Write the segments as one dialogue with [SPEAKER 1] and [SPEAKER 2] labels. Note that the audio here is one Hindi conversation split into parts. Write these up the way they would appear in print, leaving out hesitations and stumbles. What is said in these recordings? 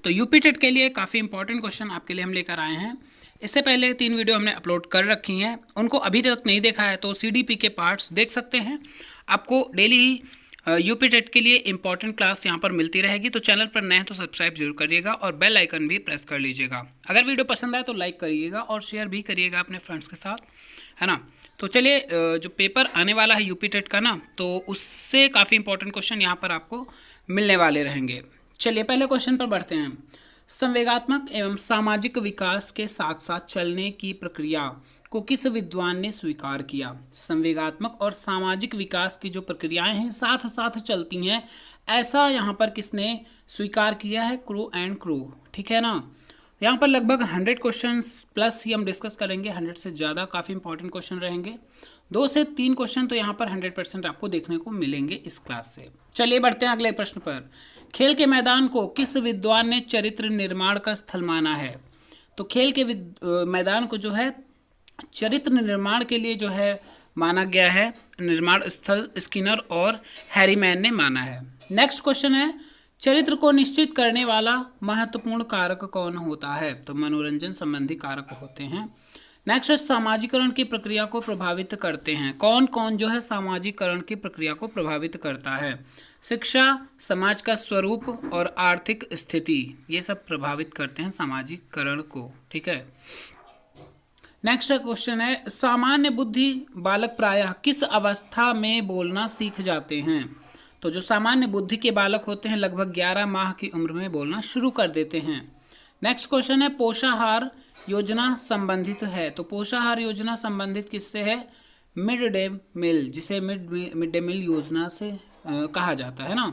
[SPEAKER 1] तो यूपी टेट के लिए काफ़ी इंपॉर्टेंट क्वेश्चन आपके लिए हम लेकर आए हैं। इससे पहले 3 वीडियो हमने अपलोड कर रखी हैं, उनको अभी तक नहीं देखा है तो सीडीपी के पार्ट्स देख सकते हैं। आपको डेली ही यूपी टेट के लिए इंपॉर्टेंट क्लास यहाँ पर मिलती रहेगी। तो चैनल पर नए हैं तो सब्सक्राइब जरूर करिएगा और बेल आइकन भी प्रेस कर लीजिएगा। अगर वीडियो पसंद आए तो लाइक करिएगा और शेयर भी करिएगा अपने फ्रेंड्स के साथ, है ना। तो चलिए, जो पेपर आने वाला है यूपी टेट का ना, तो उससे काफ़ी इंपॉर्टेंट क्वेश्चन यहाँ पर आपको मिलने वाले रहेंगे। चलिए पहले क्वेश्चन पर बढ़ते हैं। संवेगात्मक एवं सामाजिक विकास के साथ साथ चलने की प्रक्रिया को किस विद्वान ने स्वीकार किया? संवेगात्मक और सामाजिक विकास की जो प्रक्रियाएं हैं साथ साथ चलती हैं, ऐसा यहाँ पर किसने स्वीकार किया है? क्रो एंड क्रो, ठीक है ना। यहाँ पर लगभग 100 क्वेश्चंस प्लस ही हम डिस्कस करेंगे, 100 से ज़्यादा काफ़ी इंपॉर्टेंट क्वेश्चन रहेंगे। 2 से 3 क्वेश्चन तो यहाँ पर 100% आपको देखने को मिलेंगे इस क्लास से। चलिए बढ़ते हैं अगले प्रश्न पर। खेल के मैदान को किस विद्वान ने चरित्र निर्माण का स्थल माना है? तो खेल के मैदान को जो है चरित्र निर्माण के लिए जो है माना गया है, निर्माण स्थल स्किनर और हैरीमैन ने माना है। नेक्स्ट क्वेश्चन है, चरित्र को निश्चित करने वाला महत्वपूर्ण कारक कौन होता है? तो मनोरंजन संबंधी कारक होते हैं। नेक्स्ट, सामाजिकरण की प्रक्रिया को प्रभावित करते हैं। कौन कौन जो है सामाजिकरण की प्रक्रिया को प्रभावित करता है? शिक्षा, समाज का स्वरूप और आर्थिक स्थिति, ये सब प्रभावित करते हैं सामाजिकरण को, ठीक है। नेक्स्ट क्वेश्चन है, सामान्य बुद्धि बालक प्रायः किस अवस्था में बोलना सीख जाते हैं? तो जो सामान्य बुद्धि के बालक होते हैं लगभग 11 माह की उम्र में बोलना शुरू कर देते हैं। नेक्स्ट क्वेश्चन है, पोषाहार योजना संबंधित है। तो पोषाहार योजना संबंधित किससे है? मिड डे मील, जिसे मिड डे मील योजना से कहा जाता है ना।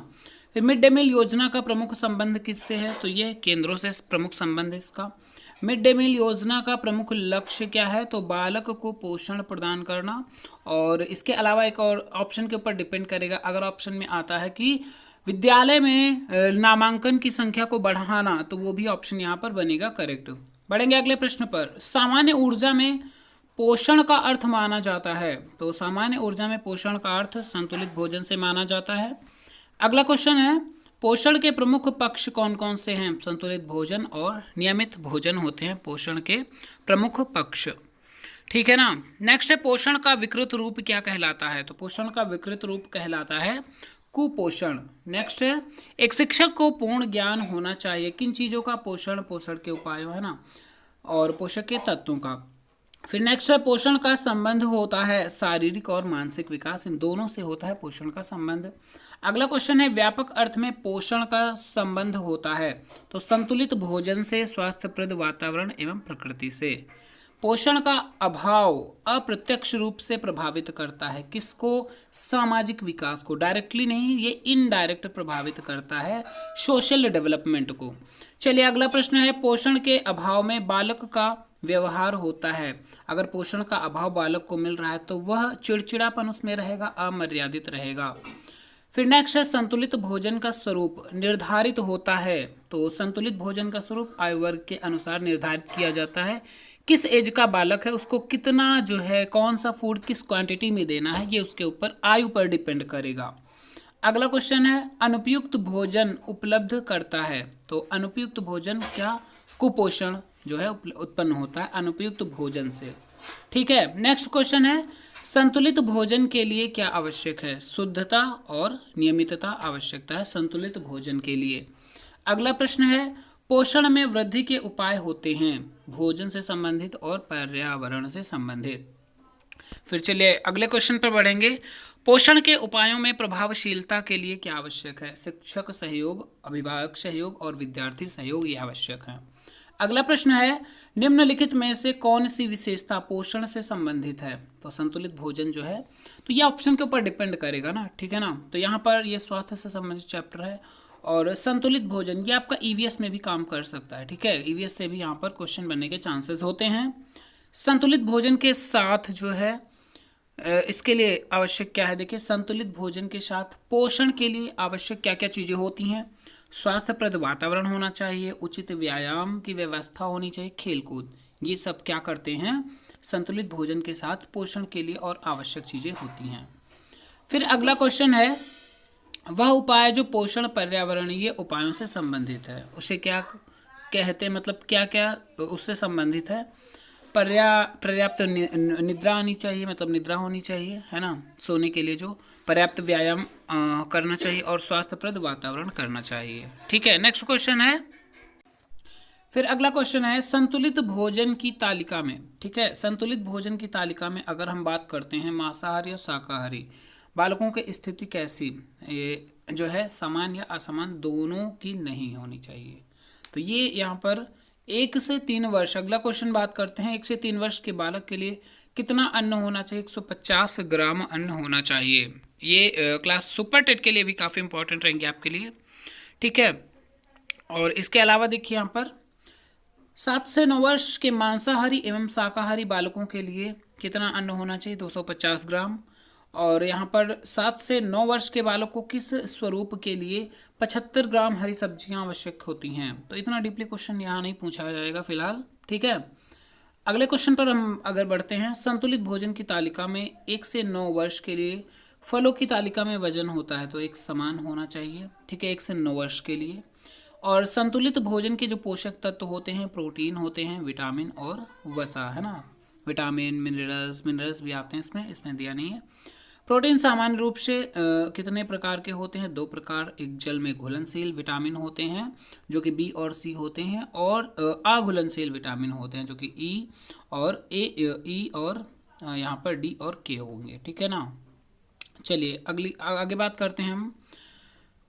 [SPEAKER 1] फिर मिड डे मील योजना का प्रमुख संबंध किससे है? तो ये केंद्रों से प्रमुख संबंध है इसका। मिड डे मील योजना का प्रमुख लक्ष्य क्या है? तो बालक को पोषण प्रदान करना। और इसके अलावा एक और ऑप्शन के ऊपर डिपेंड करेगा। अगर ऑप्शन में आता है कि विद्यालय में नामांकन की संख्या को बढ़ाना, तो वो भी ऑप्शन यहाँ पर बनेगा करेक्ट। बढ़ेंगे अगले प्रश्न पर। सामान्य ऊर्जा में पोषण का अर्थ माना जाता है। तो सामान्य ऊर्जा में पोषण का अर्थ संतुलित भोजन से माना जाता है। अगला क्वेश्चन है, पोषण के प्रमुख पक्ष कौन कौन से हैं? संतुलित भोजन और नियमित भोजन होते हैं पोषण के प्रमुख पक्ष, ठीक है ना। नेक्स्ट है, पोषण का विकृत रूप क्या कहलाता है? तो पोषण का विकृत रूप कहलाता है कुपोषण। नेक्स्ट है, एक शिक्षक को पूर्ण ज्ञान होना चाहिए किन चीज़ों का? पोषण, पोषण के उपायों, है ना, और पोषक के तत्वों का। फिर नेक्स्ट है, पोषण का संबंध होता है शारीरिक और मानसिक विकास, इन दोनों से होता है पोषण का संबंध। अगला क्वेश्चन है, व्यापक अर्थ में पोषण का संबंध होता है तो संतुलित भोजन से, स्वास्थ्यप्रद वातावरण एवं प्रकृति से। पोषण का अभाव अप्रत्यक्ष रूप से प्रभावित करता है किसको? सामाजिक विकास को। डायरेक्टली नहीं, ये इनडायरेक्ट प्रभावित करता है सोशल डेवलपमेंट को। चलिए अगला प्रश्न है, पोषण के अभाव में बालक का व्यवहार होता है। अगर पोषण का अभाव बालक को मिल रहा है तो वह चिड़चिड़ापन उसमें रहेगा, अमर्यादित रहेगा। फिर नेक्स्ट है, संतुलित भोजन का स्वरूप निर्धारित होता है। तो संतुलित भोजन का स्वरूप आयु वर्ग के अनुसार निर्धारित किया जाता है। किस एज का बालक है उसको कितना जो है कौन सा फूड किस क्वांटिटी में देना है, ये उसके ऊपर आयु पर डिपेंड करेगा। अगला क्वेश्चन है, अनुपयुक्त भोजन उपलब्ध करता है। तो अनुपयुक्त भोजन क्या? कुपोषण जो है उत्पन्न होता है अनुपयुक्त भोजन से, ठीक है। नेक्स्ट क्वेश्चन है, संतुलित भोजन के लिए क्या आवश्यक है? शुद्धता और नियमितता आवश्यकता है संतुलित भोजन के लिए। अगला प्रश्न है, पोषण में वृद्धि के उपाय होते हैं भोजन से संबंधित और पर्यावरण से संबंधित। फिर चलिए अगले क्वेश्चन पर बढ़ेंगे। पोषण के उपायों में प्रभावशीलता के लिए क्या आवश्यक है? शिक्षक सहयोग, अभिभावक सहयोग और विद्यार्थी सहयोग ये आवश्यक है। अगला प्रश्न है, निम्नलिखित में से कौन सी विशेषता पोषण से संबंधित है? तो संतुलित भोजन जो है, तो ये ऑप्शन के ऊपर डिपेंड करेगा ना, ठीक है ना। तो यहाँ पर ये स्वास्थ्य से संबंधित चैप्टर है और संतुलित भोजन ये आपका ईवीएस में भी काम कर सकता है, ठीक है। ईवीएस से भी यहाँ पर क्वेश्चन बनने के चांसेस होते हैं। संतुलित भोजन के साथ जो है इसके लिए आवश्यक क्या है? देखिए, संतुलित भोजन के साथ पोषण के लिए आवश्यक क्या क्या चीज़ें होती हैं? स्वास्थ्यप्रद वातावरण होना चाहिए, उचित व्यायाम की व्यवस्था होनी चाहिए, खेलकूद, ये सब क्या करते हैं? संतुलित भोजन के साथ पोषण के लिए और आवश्यक चीज़ें होती हैं। फिर अगला क्वेश्चन है, वह उपाय जो पोषण पर्यावरणीय उपायों से संबंधित है, उसे क्या कहते हैं, मतलब क्या क्या उससे संबंधित है। पर्याप्त निद्रा आनी चाहिए, मतलब निद्रा होनी चाहिए, है ना, सोने के लिए जो पर्याप्त व्यायाम करना चाहिए और स्वास्थ्यप्रद वातावरण करना चाहिए। ठीक है, नेक्स्ट क्वेश्चन है। फिर अगला क्वेश्चन है संतुलित भोजन की तालिका में। ठीक है, संतुलित भोजन की तालिका में अगर हम बात करते हैं मांसाहारी और शाकाहारी बालकों की स्थिति कैसी, ये जो है समान या असमान दोनों की नहीं होनी चाहिए। तो ये यहाँ पर 1 से 3 वर्ष, अगला क्वेश्चन बात करते हैं 1 से 3 वर्ष के बालक के लिए कितना अन्न होना चाहिए। 150 ग्राम अन्न होना चाहिए। ये क्लास सुपर टेट के लिए भी काफ़ी इंपॉर्टेंट रहेंगे आपके लिए। ठीक है, और इसके अलावा देखिए यहाँ पर 7 से 9 वर्ष के मांसाहारी एवं शाकाहारी बालकों के लिए कितना अन्न होना चाहिए, 250 ग्राम। और यहाँ पर 7 से 9 वर्ष के बालक को किस स्वरूप के लिए 75 ग्राम हरी सब्जियां आवश्यक होती हैं। तो इतना डीपली क्वेश्चन यहाँ नहीं पूछा जाएगा फिलहाल। ठीक है, अगले क्वेश्चन पर हम अगर बढ़ते हैं। संतुलित भोजन की तालिका में 1 से 9 वर्ष के लिए फलों की तालिका में वजन होता है तो एक समान होना चाहिए। ठीक है, 1 से 9 वर्ष के लिए। और संतुलित भोजन के जो पोषक तत्व होते हैं, प्रोटीन होते हैं, विटामिन और वसा, है ना, विटामिन मिनरल्स भी आते हैं इसमें दिया नहीं है। प्रोटीन सामान्य रूप से कितने प्रकार के होते हैं, 2 प्रकार। एक जल में घुलनशील विटामिन होते हैं जो कि बी और सी होते हैं, और अघुलनशील विटामिन होते हैं जो कि ई और यहाँ पर डी और के होंगे। ठीक है ना। चलिए आगे बात करते हैं हम।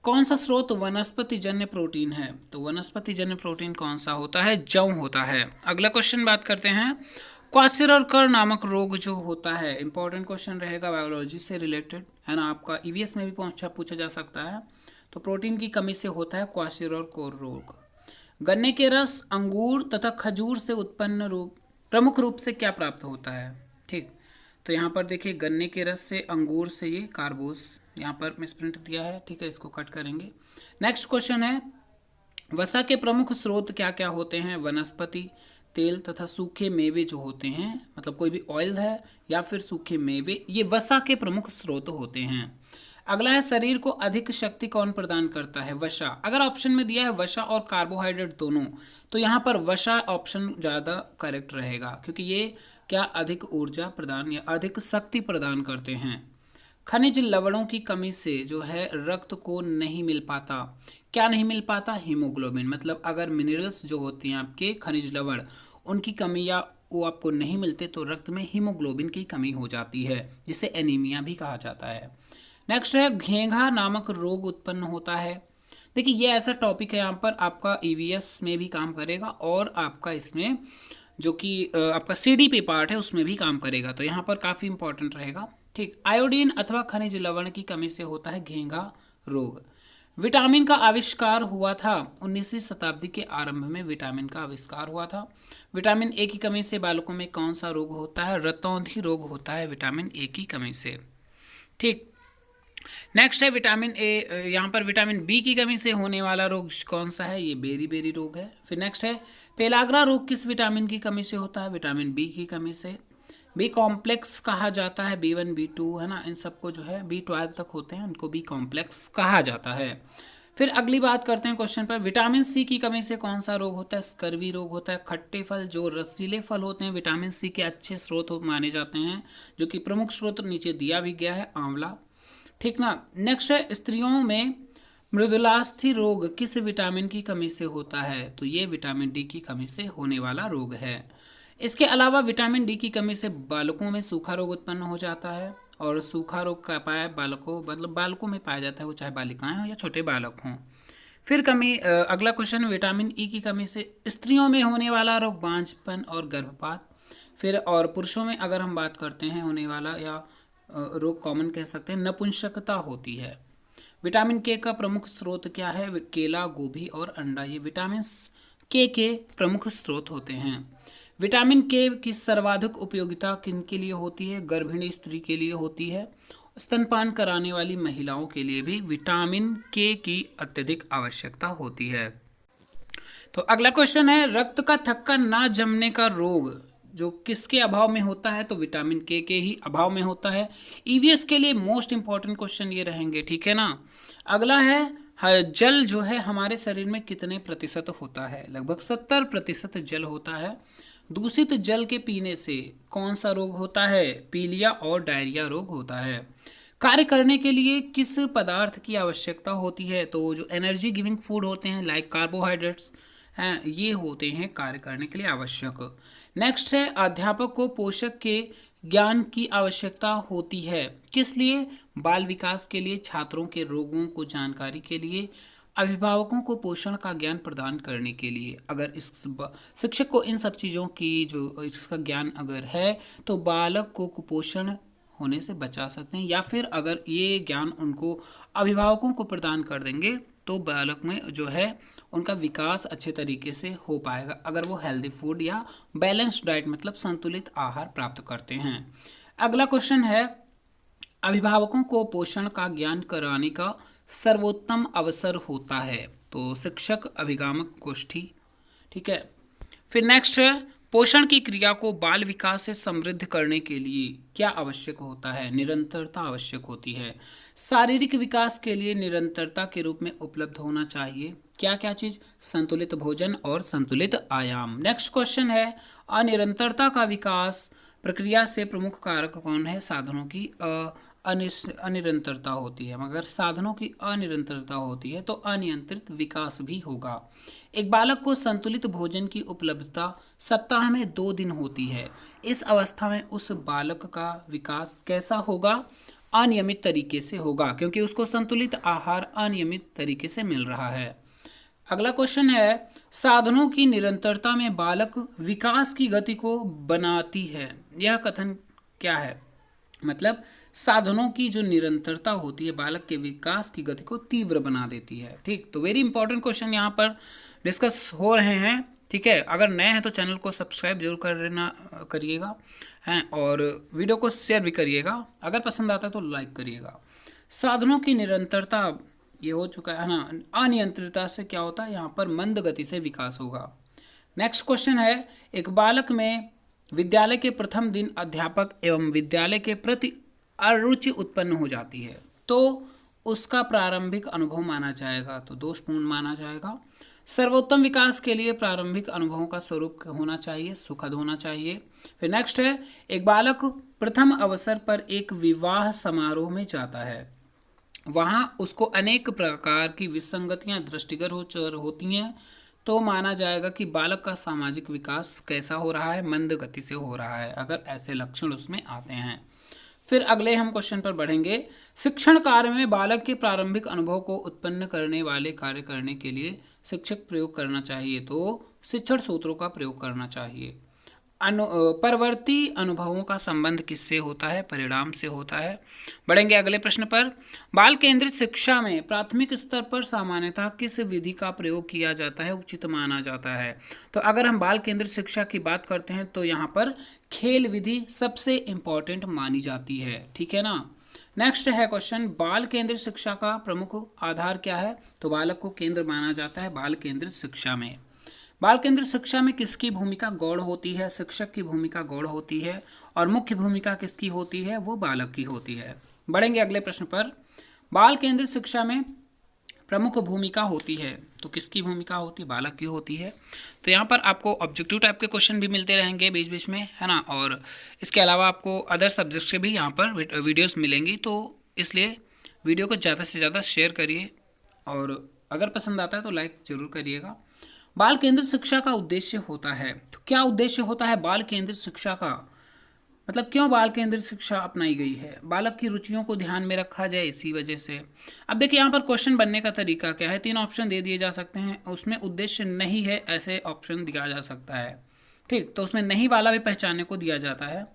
[SPEAKER 1] कौन सा स्रोत वनस्पति जन्य प्रोटीन है। तो वनस्पति जन्य प्रोटीन कौन सा होता है, जौ होता है। अगला क्वेश्चन बात करते हैं। क्वार्सिरकर नामक रोग जो होता है, इंपॉर्टेंट क्वेश्चन रहेगा, बायोलॉजी से रिलेटेड, है ना, आपका ईवीएस में भी पूछा जा सकता है। तो प्रोटीन की कमी से होता है क्वार्सिरकर रोग। गन्ने के रस, अंगूर तथा खजूर से उत्पन्न प्रमुख रूप से क्या प्राप्त होता है। ठीक, तो यहाँ पर देखिए गन्ने के रस से, अंगूर से, ये कार्बोस यहाँ पर मिसप्रिंट दिया है। ठीक है, इसको कट करेंगे। नेक्स्ट क्वेश्चन है वसा के प्रमुख स्रोत क्या क्या होते हैं। वनस्पति तेल तथा सूखे मेवे जो होते हैं, मतलब कोई भी ऑयल है या फिर सूखे मेवे, ये वसा के प्रमुख स्रोत होते हैं। अगला है शरीर को अधिक शक्ति कौन प्रदान करता है। वसा। अगर ऑप्शन में दिया है वसा और कार्बोहाइड्रेट दोनों, तो यहाँ पर वसा ऑप्शन ज़्यादा करेक्ट रहेगा, क्योंकि ये क्या अधिक ऊर्जा प्रदान या अधिक शक्ति प्रदान करते हैं। खनिज लवणों की कमी से जो है रक्त को नहीं मिल पाता। क्या नहीं मिल पाता, हीमोग्लोबिन। मतलब अगर मिनरल्स जो होती हैं आपके खनिज लवण, उनकी कमी या वो आपको नहीं मिलते तो रक्त में हीमोग्लोबिन की कमी हो जाती है, जिसे एनीमिया भी कहा जाता है। नेक्स्ट है घेंघा नामक रोग उत्पन्न होता है। देखिए ये ऐसा टॉपिक है, यहाँ पर आपका ईवीएस में भी काम करेगा और आपका इसमें जो कि आपका सीडीपी पार्ट है उसमें भी काम करेगा, तो यहाँ पर काफ़ी इंपॉर्टेंट रहेगा। ठीक, आयोडीन अथवा खनिज लवण की कमी से होता है घेंघा रोग। विटामिन का आविष्कार हुआ था 19वीं शताब्दी के आरंभ में, विटामिन का आविष्कार हुआ था। विटामिन ए की कमी से बालकों में कौन सा रोग होता है, रतौंधी रोग होता है विटामिन ए की कमी से। ठीक, नेक्स्ट है विटामिन ए, यहाँ पर विटामिन बी की कमी से होने वाला रोग कौन सा है, ये बेरी रोग है। फिर नेक्स्ट है पेलाग्रा रोग किस विटामिन की कमी से होता है, विटामिन बी की कमी से। बी कॉम्प्लेक्स कहा जाता है, B1 B2, है ना, इन सबको जो है B12 तक होते हैं, उनको बी कॉम्प्लेक्स कहा जाता है। फिर अगली बात करते हैं क्वेश्चन पर। विटामिन सी की कमी से कौन सा रोग होता है, स्कर्वी रोग होता है। खट्टे फल, जो रसीले फल होते हैं, विटामिन सी के अच्छे स्रोत माने जाते हैं, जो कि प्रमुख स्रोत नीचे दिया भी गया है, आंवला। ठीक ना। नेक्स्ट है स्त्रियों में मृदुलास्थि रोग किस विटामिन की कमी से होता है, तो ये विटामिन डी की कमी से होने वाला रोग है। इसके अलावा विटामिन डी की कमी से बालकों में सूखा रोग उत्पन्न हो जाता है, और सूखा रोग का पाया बालकों में पाया जाता है, वो चाहे बालिकाएं हों या छोटे बालक हों। फिर कमी, अगला क्वेश्चन, विटामिन ई की कमी से स्त्रियों में होने वाला रोग बांझपन और गर्भपात। फिर और पुरुषों में अगर हम बात करते हैं होने वाला या रोग कॉमन कह सकते हैं, नपुंसकता होती है। विटामिन के का प्रमुख स्रोत क्या है, केला, गोभी और अंडा, ये विटामिन के प्रमुख स्रोत होते हैं। विटामिन के की सर्वाधिक उपयोगिता किन के लिए होती है, गर्भिणी स्त्री के लिए होती है। स्तनपान कराने वाली महिलाओं के लिए भी विटामिन के की अत्यधिक आवश्यकता होती है। तो अगला क्वेश्चन है रक्त का थक्का ना जमने का रोग जो किसके अभाव में होता है, तो विटामिन के ही अभाव में होता है। ईवीएस के लिए मोस्ट इंपॉर्टेंट क्वेश्चन ये रहेंगे, ठीक है ना। अगला है जल जो है हमारे शरीर में कितने प्रतिशत होता है, लगभग 70% जल होता है। दूषित जल के पीने से कौन सा रोग होता है, पीलिया और डायरिया रोग होता है। कार्य करने के लिए किस पदार्थ की आवश्यकता होती है, तो जो एनर्जी गिविंग फूड होते हैं लाइक कार्बोहाइड्रेट्स हैं, ये होते हैं कार्य करने के लिए आवश्यक। नेक्स्ट है अध्यापक को पोषक के ज्ञान की आवश्यकता होती है, किस लिए, बाल विकास के लिए, छात्रों के रोगों को जानकारी के लिए, अभिभावकों को पोषण का ज्ञान प्रदान करने के लिए। अगर इस शिक्षक को इन सब चीज़ों की जो इसका ज्ञान अगर है तो बालक को कुपोषण होने से बचा सकते हैं, या फिर अगर ये ज्ञान उनको अभिभावकों को प्रदान कर देंगे तो बालक में जो है उनका विकास अच्छे तरीके से हो पाएगा, अगर वो हेल्दी फूड या बैलेंस्ड डाइट मतलब संतुलित आहार प्राप्त करते हैं। अगला क्वेश्चन है अभिभावकों को पोषण का ज्ञान कराने का सर्वोत्तम अवसर होता है, तो शिक्षक अभिभावक गोष्ठी, ठीक है। फिर नेक्स्ट है पोषण की क्रिया को बाल विकास से समृद्ध करने के लिए क्या आवश्यक होता है, निरंतरता आवश्यक होती है। शारीरिक विकास के लिए निरंतरता के रूप में उपलब्ध होना चाहिए क्या क्या चीज, संतुलित भोजन और संतुलित आयाम। नेक्स्ट क्वेश्चन है अनिरंतरता का विकास प्रक्रिया से प्रमुख कारक कौन है, साधनों की अनिरंतरता होती है, मगर साधनों की अनिरंतरता होती है तो अनियंत्रित विकास भी होगा। एक बालक को संतुलित भोजन की उपलब्धता सप्ताह में 2 दिन होती है, इस अवस्था में उस बालक का विकास कैसा होगा, अनियमित तरीके से होगा, क्योंकि उसको संतुलित आहार अनियमित तरीके से मिल रहा है। अगला क्वेश्चन है साधनों की निरंतरता में बालक विकास की गति को बनाती है, यह कथन क्या है, मतलब साधनों की जो निरंतरता होती है बालक के विकास की गति को तीव्र बना देती है, ठीक। तो वेरी इंपॉर्टेंट क्वेश्चन यहाँ पर डिस्कस हो रहे हैं, ठीक है। अगर नए हैं तो चैनल को सब्सक्राइब जरूर करिएगा हैं, और वीडियो को शेयर भी करिएगा, अगर पसंद आता है तो लाइक करिएगा। साधनों की निरंतरता ये हो चुका है ना, अनियंत्रितता से क्या होता है, यहाँ पर मंद गति से विकास होगा। नेक्स्ट क्वेश्चन है एक बालक में विद्यालय के प्रथम दिन अध्यापक एवं विद्यालय के प्रति अरुचि उत्पन्न हो जाती है, तो उसका प्रारंभिक अनुभव माना जाएगा, तो दोषपूर्ण माना जाएगा। सर्वोत्तम विकास के लिए प्रारंभिक अनुभवों का स्वरूप होना चाहिए, सुखद होना चाहिए। फिर नेक्स्ट है एक बालक प्रथम अवसर पर एक विवाह समारोह में जाता है, वहाँ उसको अनेक प्रकार की विसंगतियाँ दृष्टिगत होती हैं, तो माना जाएगा कि बालक का सामाजिक विकास कैसा हो रहा है, मंद गति से हो रहा है, अगर ऐसे लक्षण उसमें आते हैं। फिर अगले हम क्वेश्चन पर बढ़ेंगे शिक्षण कार्य में बालक के प्रारंभिक अनुभव को उत्पन्न करने वाले कार्य करने के लिए शिक्षक प्रयोग करना चाहिए, तो शिक्षण सूत्रों का प्रयोग करना चाहिए। परवर्ती अनुभवों का संबंध किससे होता है, परिणाम से होता है। बढ़ेंगे अगले प्रश्न पर बाल केंद्रित शिक्षा में प्राथमिक स्तर पर सामान्यतः किस विधि का प्रयोग किया जाता है, उचित माना जाता है। तो अगर हम बाल केंद्रित शिक्षा की बात करते हैं तो यहाँ पर खेल विधि सबसे इम्पॉर्टेंट मानी जाती है, ठीक है ना। नेक्स्ट है क्वेश्चन बाल केंद्रित शिक्षा का प्रमुख आधार क्या है, तो बालक को केंद्र माना जाता है बाल केंद्रित शिक्षा में। बाल केंद्रित शिक्षा में किसकी भूमिका गौण होती है, शिक्षक की भूमिका गौण होती है, और मुख्य भूमिका किसकी होती है, वो बालक की होती है। बढ़ेंगे अगले प्रश्न पर बाल केंद्रित शिक्षा में प्रमुख भूमिका होती है, तो किसकी भूमिका होती है, बालक की होती है। तो यहाँ पर आपको ऑब्जेक्टिव टाइप के क्वेश्चन भी मिलते रहेंगे बीच बीच में, है ना, और इसके अलावा आपको अदर सब्जेक्ट से भी यहाँ पर वीडियोस मिलेंगी, तो इसलिए वीडियो को ज़्यादा से ज़्यादा शेयर करिए, और अगर पसंद आता है तो लाइक ज़रूर करिएगा। बाल केंद्रित शिक्षा का उद्देश्य होता है, तो क्या उद्देश्य होता है बाल केंद्रित शिक्षा का, मतलब क्यों बाल केंद्रित शिक्षा अपनाई गई है, बालक की रुचियों को ध्यान में रखा जाए इसी वजह से। अब देखिए यहाँ पर क्वेश्चन बनने का तरीका क्या है, 3 ऑप्शन दे दिए जा सकते हैं, उसमें उद्देश्य नहीं है ऐसे ऑप्शन दिया जा सकता है, ठीक। तो उसमें नहीं वाला भी पहचानने को दिया जाता है।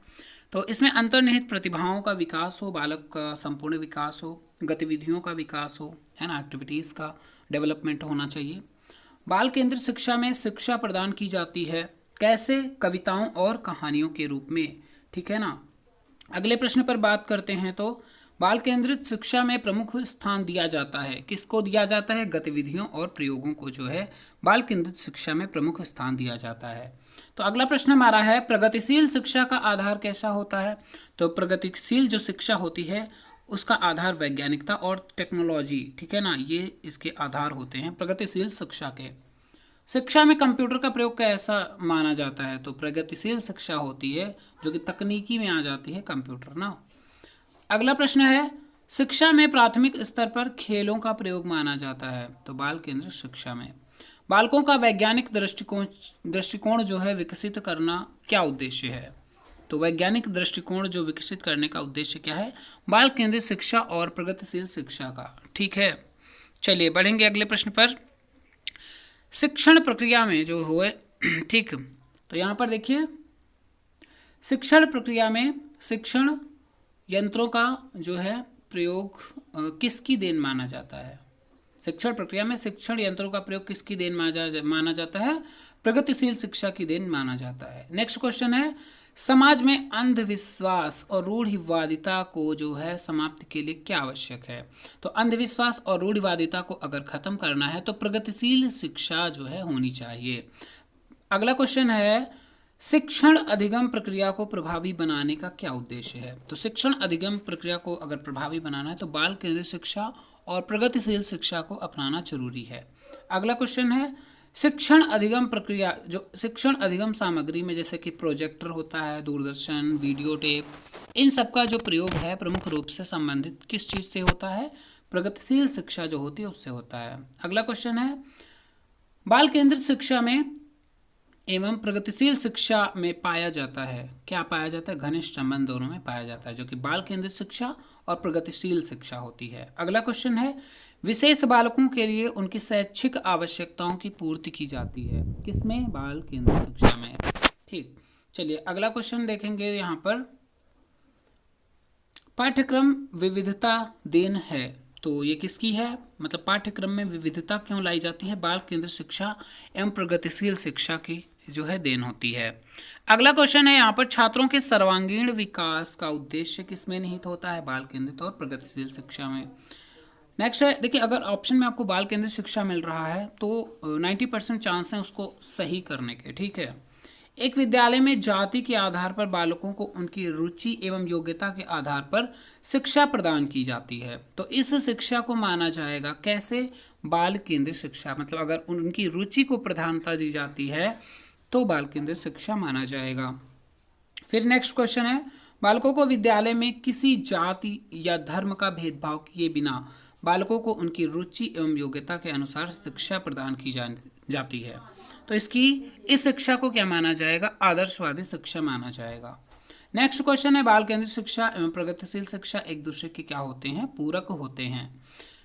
[SPEAKER 1] तो इसमें अंतर्निहित प्रतिभाओं का विकास हो, बालक का संपूर्ण विकास हो, गतिविधियों का विकास हो, है ना, एक्टिविटीज़ का डेवलपमेंट होना चाहिए। बाल केंद्रित शिक्षा में शिक्षा प्रदान की जाती है कैसे, कविताओं और कहानियों के रूप में, ठीक है ना। अगले प्रश्न पर बात करते हैं तो बाल केंद्रित शिक्षा में प्रमुख स्थान दिया जाता है। किसको दिया जाता है? गतिविधियों और प्रयोगों को जो है बाल केंद्रित शिक्षा में प्रमुख स्थान दिया जाता है। तो अगला प्रश्न हमारा है, प्रगतिशील शिक्षा का आधार कैसा होता है? तो प्रगतिशील जो शिक्षा होती है उसका आधार वैज्ञानिकता और टेक्नोलॉजी, ठीक है ना, ये इसके आधार होते हैं प्रगतिशील शिक्षा के। शिक्षा में कंप्यूटर का प्रयोग कैसा माना जाता है? तो प्रगतिशील शिक्षा होती है जो कि तकनीकी में आ जाती है कंप्यूटर ना। अगला प्रश्न है, शिक्षा में प्राथमिक स्तर पर खेलों का प्रयोग माना जाता है। तो बाल केंद्रित शिक्षा में बालकों का वैज्ञानिक दृष्टिकोण जो है विकसित करना क्या उद्देश्य है? तो वैज्ञानिक दृष्टिकोण जो विकसित करने का उद्देश्य क्या है? बाल केंद्रित शिक्षा और प्रगतिशील शिक्षा का, ठीक है। चलिए बढ़ेंगे अगले प्रश्न पर। शिक्षण प्रक्रिया में जो हो ठीक, तो यहाँ पर देखिए, शिक्षण प्रक्रिया में शिक्षण यंत्रों का जो है प्रयोग किसकी देन माना जाता है? शिक्षण प्रक्रिया में शिक्षण यंत्रों का प्रयोग किसकी देन माना जाता है? प्रगतिशील शिक्षा की देन माना जाता है। नेक्स्ट क्वेश्चन है, समाज में अंधविश्वास और रूढ़िवादिता को जो है समाप्ति के लिए क्या आवश्यक है? तो अंधविश्वास और रूढ़िवादिता को अगर खत्म करना है तो प्रगतिशील शिक्षा जो है होनी चाहिए। अगला क्वेश्चन है, शिक्षण अधिगम प्रक्रिया को प्रभावी बनाने का क्या उद्देश्य है? तो शिक्षण अधिगम प्रक्रिया को अगर प्रभावी बनाना है तो बाल केंद्रित शिक्षा और प्रगतिशील शिक्षा को अपनाना जरूरी है। अगला क्वेश्चन है, शिक्षण अधिगम प्रक्रिया जो शिक्षण अधिगम सामग्री में जैसे कि प्रोजेक्टर होता है, दूरदर्शन, वीडियो टेप, इन सब का जो प्रयोग है प्रमुख रूप से संबंधित किस चीज़ से होता है? प्रगतिशील शिक्षा जो होती है उससे होता है। अगला क्वेश्चन है, बाल केंद्रित शिक्षा में एवं प्रगतिशील शिक्षा में पाया जाता है, क्या पाया जाता है? घनिष्ठ संबंध दोनों में पाया जाता है, जो कि बाल केंद्रित शिक्षा और प्रगतिशील शिक्षा होती है। अगला क्वेश्चन है, विशेष बालकों के लिए उनकी शैक्षिक आवश्यकताओं की पूर्ति की जाती है किसमें? बाल केंद्रित शिक्षा में, ठीक। चलिए अगला क्वेश्चन देखेंगे। यहाँ पर पाठ्यक्रम विविधता देन है, तो ये किसकी है? मतलब पाठ्यक्रम में विविधता क्यों लाई जाती है? बाल केंद्रित शिक्षा एवं प्रगतिशील शिक्षा की जो है देन होती है। अगला क्वेश्चन है, यहाँ पर छात्रों के सर्वांगीण विकास का उद्देश्य किसमें निहित होता है? बाल केंद्रित और प्रगतिशील शिक्षा में। नेक्स्ट है, देखिए अगर ऑप्शन में आपको बाल केंद्रित शिक्षा मिल रहा है तो 90% चांस है उसको सही करने के, ठीक है। एक विद्यालय में जाति के आधार पर बालकों को उनकी रुचि एवं योग्यता के आधार पर शिक्षा प्रदान की जाती है, तो इस शिक्षा को माना जाएगा कैसे? बाल केंद्रित शिक्षा। मतलब अगर उनकी रुचि को प्रधानता दी जाती है तो बाल केंद्रित शिक्षा माना जाएगा। फिर नेक्स्ट क्वेश्चन है, बालकों को विद्यालय में किसी जाति या धर्म का भेदभाव किए बिना बालकों को उनकी रुचि एवं योग्यता के अनुसार शिक्षा प्रदान की जाती है, तो इस शिक्षा को क्या माना जाएगा? आदर्शवादी शिक्षा माना जाएगा। नेक्स्ट क्वेश्चन है, बाल केंद्रित शिक्षा एवं प्रगतिशील शिक्षा एक दूसरे के क्या होते हैं? पूरक होते हैं।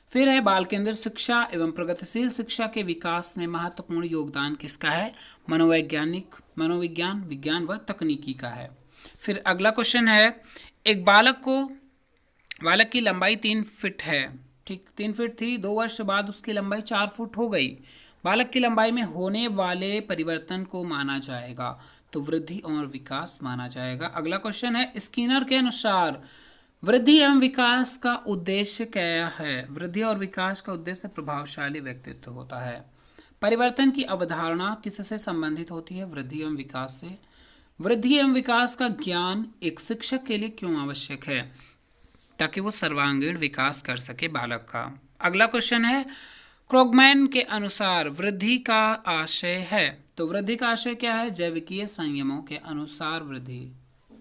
[SPEAKER 1] फिर है, बाल केंद्रित शिक्षा एवं प्रगतिशील शिक्षा के विकास में महत्वपूर्ण योगदान किसका है? मनोविज्ञान, विज्ञान व तकनीकी का है। फिर अगला क्वेश्चन है, एक बालक की लंबाई 3 फीट है, ठीक, 3 फीट थी, 2 वर्ष बाद उसकी लंबाई 4 फुट हो गई। बालक की लंबाई में होने वाले परिवर्तन को माना जाएगा, तो वृद्धि और विकास माना जाएगा। अगला क्वेश्चन है, स्किनर के अनुसार वृद्धि एवं विकास का उद्देश्य क्या है? वृद्धि और विकास का उद्देश्य प्रभावशाली व्यक्तित्व होता है। परिवर्तन की अवधारणा किससे संबंधित होती है? वृद्धि एवं विकास से। वृद्धि एवं विकास का ज्ञान एक शिक्षक के लिए क्यों आवश्यक है? ताकि वो सर्वांगीण विकास कर सके बालक का। अगला क्वेश्चन है, क्रोगमैन के अनुसार वृद्धि का आशय है, तो वृद्धि का आशय क्या है? जैविकीय संयमों के अनुसार वृद्धि,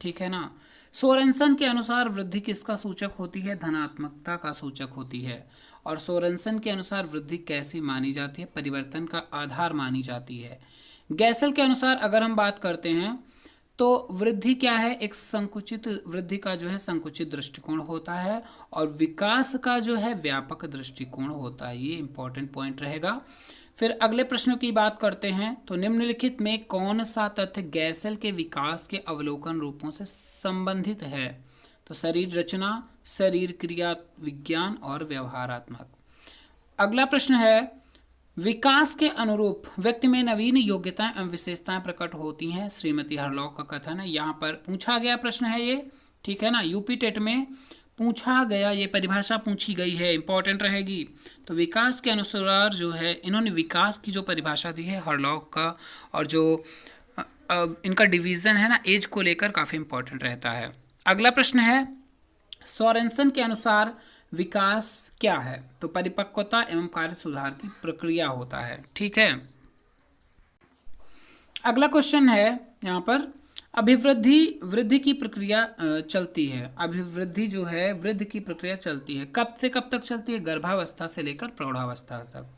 [SPEAKER 1] ठीक है ना। सोरेनसन के अनुसार वृद्धि किसका सूचक होती है? धनात्मकता का सूचक होती है। और सोरेनसन के अनुसार वृद्धि कैसी मानी जाती है? परिवर्तन का आधार मानी जाती है। गैसल के अनुसार अगर हम बात करते हैं तो वृद्धि क्या है? एक संकुचित वृद्धि का जो है संकुचित दृष्टिकोण होता है और विकास का जो है व्यापक दृष्टिकोण होता है। ये इंपॉर्टेंट पॉइंट रहेगा। फिर अगले प्रश्न की बात करते हैं, तो निम्नलिखित में कौन सा तथ्य गैसल के विकास के अवलोकन रूपों से संबंधित है? तो शरीर रचना, शरीर क्रिया विज्ञान और व्यवहारात्मक। अगला प्रश्न है, विकास के अनुरूप व्यक्ति में नवीन योग्यताएं एवं विशेषताएं प्रकट होती हैं, श्रीमती हरलॉक का कथन है। यहाँ पर पूछा गया प्रश्न है ये, ठीक है ना, यूपी टेट में पूछा गया, ये परिभाषा पूछी गई है, इंपॉर्टेंट रहेगी। तो विकास के अनुसार जो है इन्होंने विकास की जो परिभाषा दी है हरलॉक का, और जो इनका डिवीज़न है ना एज को लेकर, काफ़ी इंपॉर्टेंट रहता है। अगला प्रश्न है सोरेनसन के अनुसार विकास क्या है? तो परिपक्वता एवं कार्य सुधार की प्रक्रिया होता है। ठीक है। अगला क्वेश्चन है यहाँ पर, अभिवृद्धि वृद्धि की प्रक्रिया चलती है। अभिवृद्धि जो है वृद्धि की प्रक्रिया चलती है, कब से कब तक चलती है? गर्भावस्था से लेकर प्रौढ़ावस्था तक।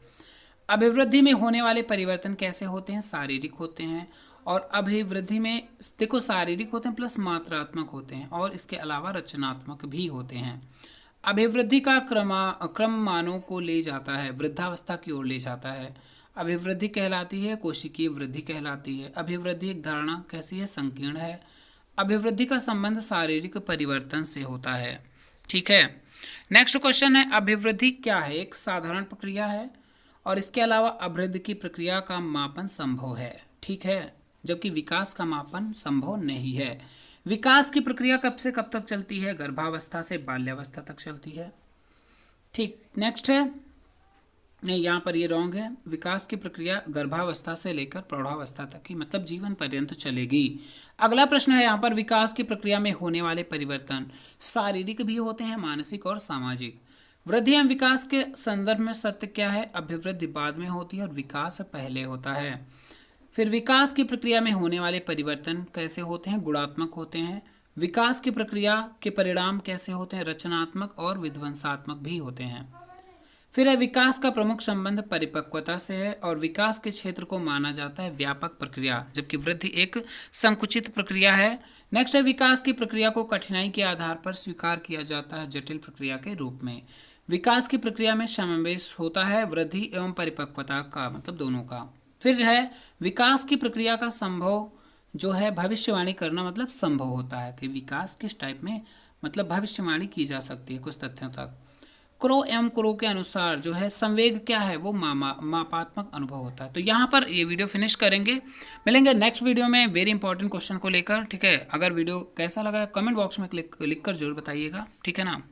[SPEAKER 1] अभिवृद्धि में होने वाले परिवर्तन कैसे होते हैं? शारीरिक होते हैं। और अभिवृद्धि में देखो शारीरिक होते हैं प्लस मात्रात्मक होते हैं, और इसके अलावा रचनात्मक भी होते हैं। अभिवृद्धि का क्रम मानव को ले जाता है, वृद्धावस्था की ओर ले जाता है। अभिवृद्धि कहलाती है, कोशिकीय वृद्धि कहलाती है। अभिवृद्धि एक धारणा कैसी है? संकीर्ण है। अभिवृद्धि का संबंध शारीरिक परिवर्तन से होता है। ठीक है। नेक्स्ट क्वेश्चन है, अभिवृद्धि क्या है? एक साधारण प्रक्रिया है, और इसके अलावा अभिवृद्धि की प्रक्रिया का मापन संभव है। ठीक है, जबकि विकास का मापन संभव नहीं है। विकास की प्रक्रिया कब से कब तक चलती है? गर्भावस्था से बाल्यावस्था तक चलती है। ठीक। नेक्स्ट है, नहीं यहाँ पर ये रॉन्ग है। विकास की प्रक्रिया गर्भावस्था से लेकर प्रौढ़ावस्था तक की, मतलब जीवन पर्यंत चलेगी। अगला प्रश्न है यहाँ पर, विकास की प्रक्रिया में होने वाले परिवर्तन शारीरिक भी होते हैं, मानसिक और सामाजिक। वृद्धि एवं विकास के संदर्भ में सत्य क्या है? अभिवृद्धि बाद में होती है और विकास पहले होता है। फिर विकास की प्रक्रिया में होने वाले परिवर्तन कैसे होते हैं? गुणात्मक होते हैं। विकास की प्रक्रिया के परिणाम कैसे होते हैं? रचनात्मक और विध्वंसात्मक भी होते हैं। फिर है, विकास का प्रमुख संबंध परिपक्वता से है, और विकास के क्षेत्र को माना जाता है व्यापक प्रक्रिया, जबकि वृद्धि एक संकुचित प्रक्रिया है। नेक्स्ट है, विकास की प्रक्रिया को कठिनाई के आधार पर स्वीकार किया जाता है जटिल प्रक्रिया के रूप में। विकास की प्रक्रिया में समावेश होता है वृद्धि एवं परिपक्वता का, मतलब दोनों का। फिर है, विकास की प्रक्रिया का संभव जो है भविष्यवाणी करना, मतलब संभव होता है कि विकास किस टाइप में, मतलब भविष्यवाणी की जा सकती है कुछ तथ्यों तक। क्रो एम क्रो के अनुसार जो है संवेग क्या है? वो मापात्मक अनुभव होता है। तो यहाँ पर ये वीडियो फिनिश करेंगे, मिलेंगे नेक्स्ट वीडियो में वेरी इंपॉर्टेंट क्वेश्चन को लेकर। ठीक है, अगर वीडियो कैसा लगा कमेंट बॉक्स में लिख कर जरूर बताइएगा। ठीक है ना।